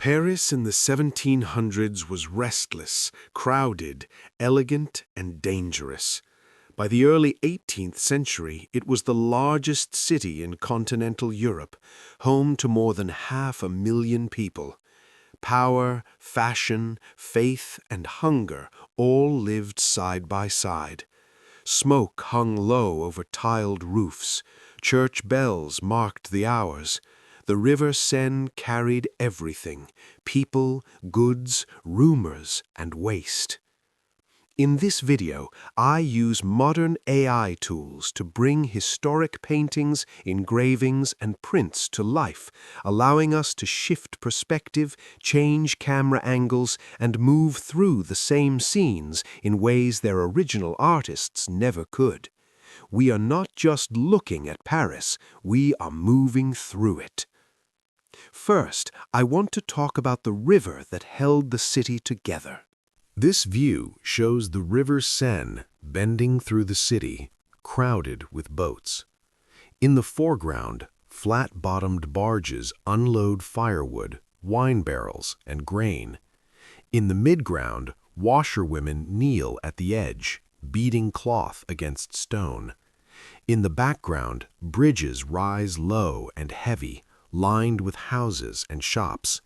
Paris in the 1700s was restless, crowded, elegant, and dangerous. By the early 18th century, it was the largest city in continental Europe, home to more than 500,000 people. Power, fashion, faith, and hunger all lived side by side. Smoke hung low over tiled roofs. Church bells marked the hours. The river Seine carried everything: people, goods, rumors, and waste. In this video, I use modern AI tools to bring historic paintings, engravings, and prints to life, allowing us to shift perspective, change camera angles, and move through the same scenes in ways their original artists never could. We are not just looking at Paris, we are moving through it. First, I want to talk about the river that held the city together. This view shows the river Seine bending through the city, crowded with boats. In the foreground, flat-bottomed barges unload firewood, wine barrels, and grain. In the midground, washerwomen kneel at the edge, beating cloth against stone. In the background, bridges rise low and heavy, lined with houses and shops.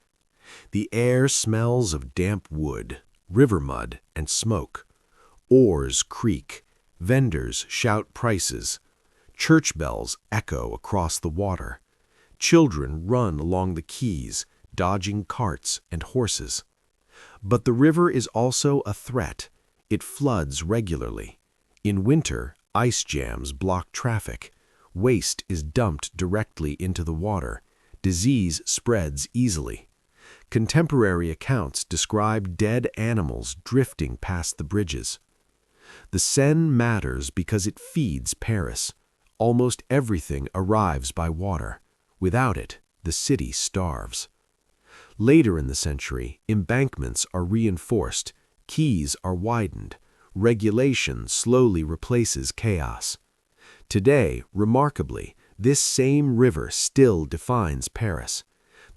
The air smells of damp wood, river mud, and smoke. Oars creak, vendors shout prices. Church bells echo across the water. Children run along the quays, dodging carts and horses. But the river is also a threat. It floods regularly. In winter, ice jams block traffic. Waste is dumped directly into the water. Disease spreads easily. Contemporary accounts describe dead animals drifting past the bridges. The Seine matters because it feeds Paris. Almost everything arrives by water. Without it, the city starves. Later in the century, embankments are reinforced, quays are widened, regulation slowly replaces chaos. Today, remarkably, this same river still defines Paris.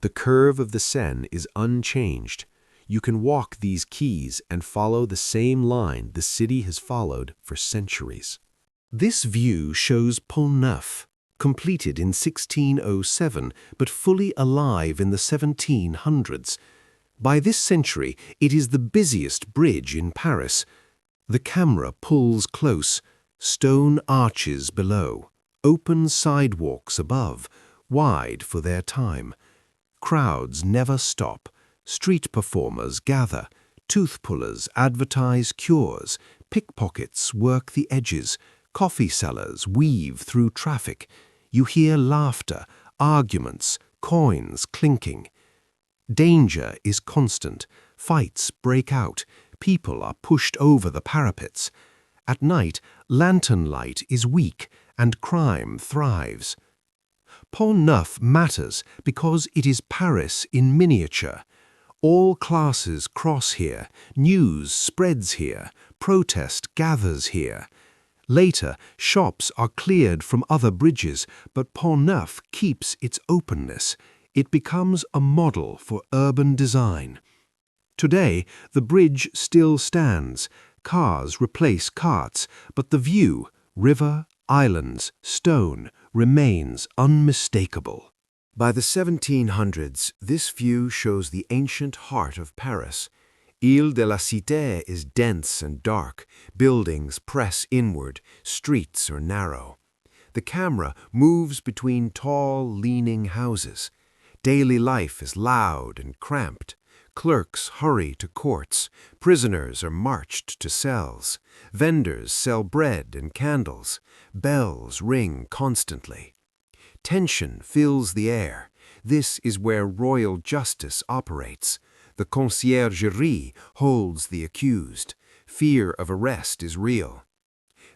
The curve of the Seine is unchanged. You can walk these quays and follow the same line the city has followed for centuries. This view shows Pont Neuf, completed in 1607 but fully alive in the 1700s. By this century, it is the busiest bridge in Paris. The camera pulls close, stone arches below, open sidewalks above, wide for their time. Crowds never stop. Street performers gather. Tooth pullers advertise cures. Pickpockets work the edges. Coffee sellers weave through traffic. You hear laughter, arguments, coins clinking. Danger is constant. Fights break out. People are pushed over the parapets. At night, lantern light is weak and crime thrives. Pont Neuf matters because it is Paris in miniature. All classes cross here, news spreads here, protest gathers here. Later, shops are cleared from other bridges, but Pont Neuf keeps its openness. It becomes a model for urban design. Today, the bridge still stands. Cars replace carts, but the view, river, islands, stone, remains unmistakable. By the 1700s, this view shows the ancient heart of Paris. Ile de la Cité is dense and dark. Buildings press inward. Streets are narrow. The camera moves between tall, leaning houses. Daily life is loud and cramped. Clerks hurry to courts. Prisoners are marched to cells. Vendors sell bread and candles. Bells ring constantly. Tension fills the air. This is where royal justice operates. The conciergerie holds the accused. Fear of arrest is real.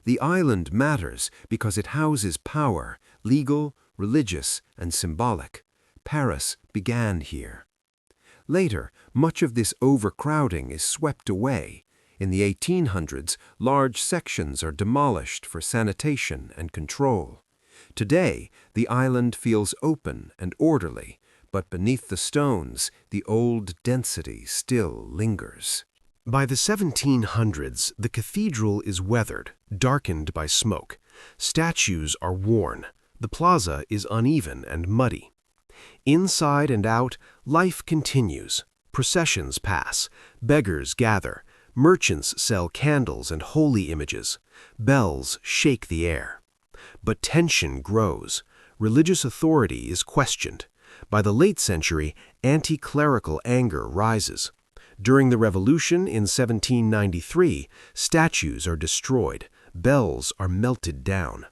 The island matters because it houses power, legal, religious, and symbolic. Paris began here. Later, much of this overcrowding is swept away. In the 1800s, large sections are demolished for sanitation and control. Today, the island feels open and orderly, but beneath the stones, the old density still lingers. By the 1700s, the cathedral is weathered, darkened by smoke. Statues are worn. The plaza is uneven and muddy. Inside and out, life continues. Processions pass. Beggars gather. Merchants sell candles and holy images. Bells shake the air. But tension grows. Religious authority is questioned. By the late century, anti-clerical anger rises. During the Revolution in 1793, statues are destroyed. Bells are melted down.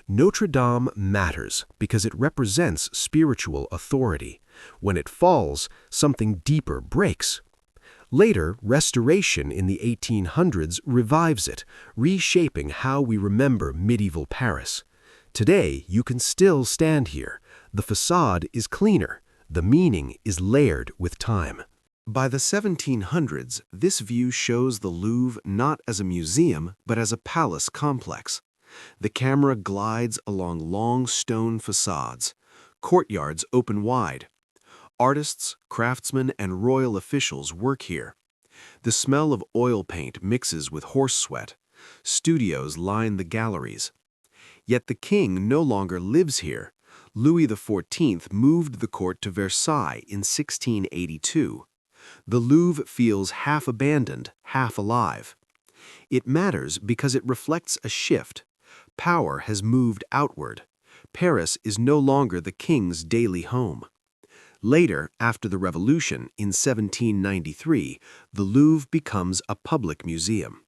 Notre-Dame matters because it represents spiritual authority. When it falls, something deeper breaks. Later, restoration in the 1800s revives it, reshaping how we remember medieval Paris. Today, you can still stand here. The facade is cleaner. The meaning is layered with time. By the 1700s, this view shows the Louvre not as a museum, but as a palace complex. The camera glides along long stone facades. Courtyards open wide. Artists, craftsmen, and royal officials work here. The smell of oil paint mixes with horse sweat. Studios line the galleries. Yet the king no longer lives here. Louis XIV moved the court to Versailles in 1682. The Louvre feels half abandoned, half alive. It matters because it reflects a shift. Power has moved outward. Paris is no longer the king's daily home. Later, after the Revolution, in 1793, the Louvre becomes a public museum.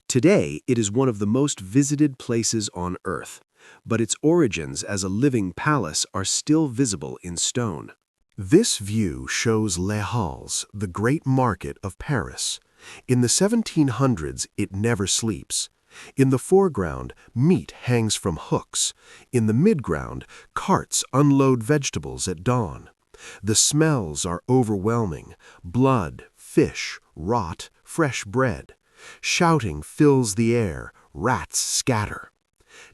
Today, it is one of the most visited places on Earth, but its origins as a living palace are still visible in stone. This view shows Les Halles, the great market of Paris. In the 1700s, it never sleeps. In the foreground, meat hangs from hooks. In the midground, carts unload vegetables at dawn. The smells are overwhelming: blood, fish, rot, fresh bread. Shouting fills the air, rats scatter.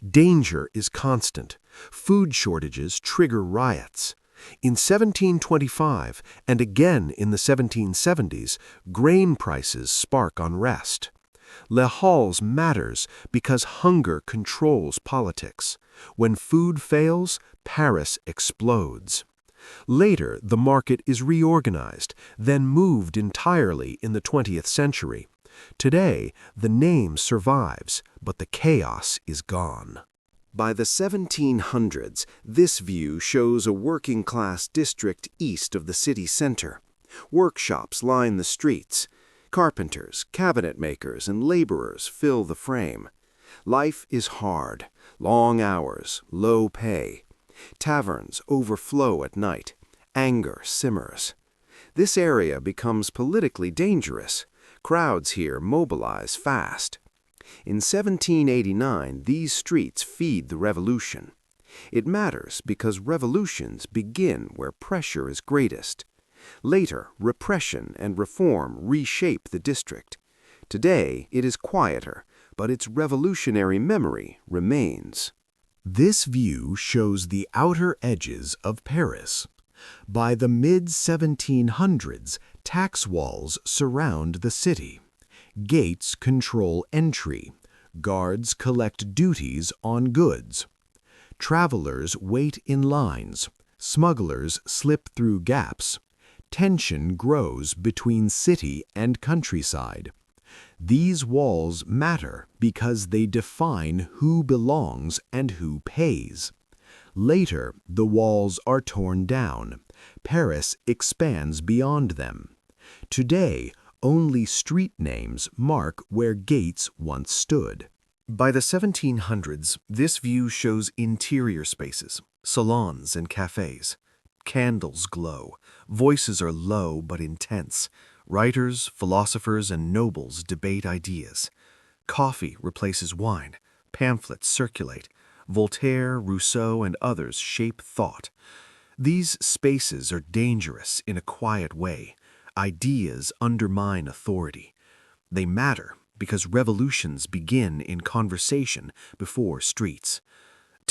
Danger is constant. Food shortages trigger riots. In 1725, and again in the 1770s, grain prices spark unrest. Les Halles matters because hunger controls politics. When food fails, Paris explodes. Later, the market is reorganized, then moved entirely in the 20th century. Today, the name survives, but the chaos is gone. By the 1700s, this view shows a working-class district east of the city center. Workshops line the streets. Carpenters, cabinet makers, and laborers fill the frame. Life is hard, long hours, low pay. Taverns overflow at night. Anger simmers. This area becomes politically dangerous. Crowds here mobilize fast. In 1789, these streets feed the revolution. It matters because revolutions begin where pressure is greatest. Later, repression and reform reshape the district. Today, it is quieter, but its revolutionary memory remains. This view shows the outer edges of Paris. By the mid-1700s, tax walls surround the city. Gates control entry. Guards collect duties on goods. Travelers wait in lines. Smugglers slip through gaps. Tension grows between city and countryside. These walls matter because they define who belongs and who pays. Later, the walls are torn down. Paris expands beyond them. Today, only street names mark where gates once stood. By the 1700s, this view shows interior spaces, salons and cafes. Candles glow. Voices are low but intense. Writers, philosophers, and nobles debate ideas. Coffee replaces wine. Pamphlets circulate. Voltaire, Rousseau, and others shape thought. These spaces are dangerous in a quiet way. Ideas undermine authority. They matter because revolutions begin in conversation before streets.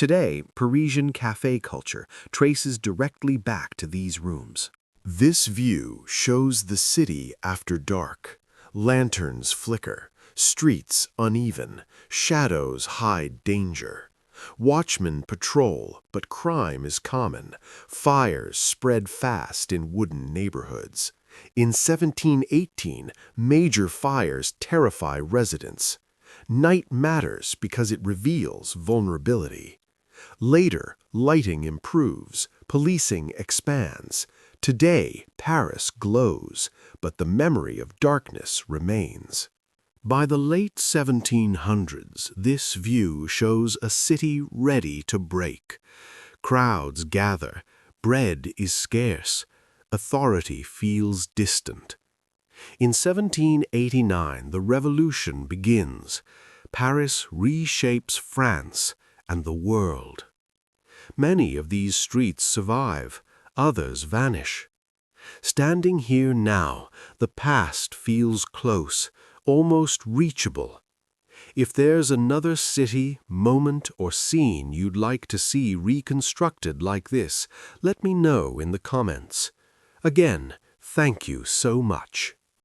Today, Parisian café culture traces directly back to these rooms. This view shows the city after dark. Lanterns flicker, streets uneven, shadows hide danger. Watchmen patrol, but crime is common. Fires spread fast in wooden neighborhoods. In 1718, major fires terrify residents. Night matters because it reveals vulnerability. Later, lighting improves, policing expands. Today, Paris glows, but the memory of darkness remains. By the late 1700s, this view shows a city ready to break. Crowds gather, bread is scarce, authority feels distant. In 1789, the revolution begins. Paris reshapes France and the world. Many of these streets survive, others vanish. Standing here now, the past feels close, almost reachable. If there's another city, moment, or scene you'd like to see reconstructed like this, let me know in the comments. Again, thank you so much.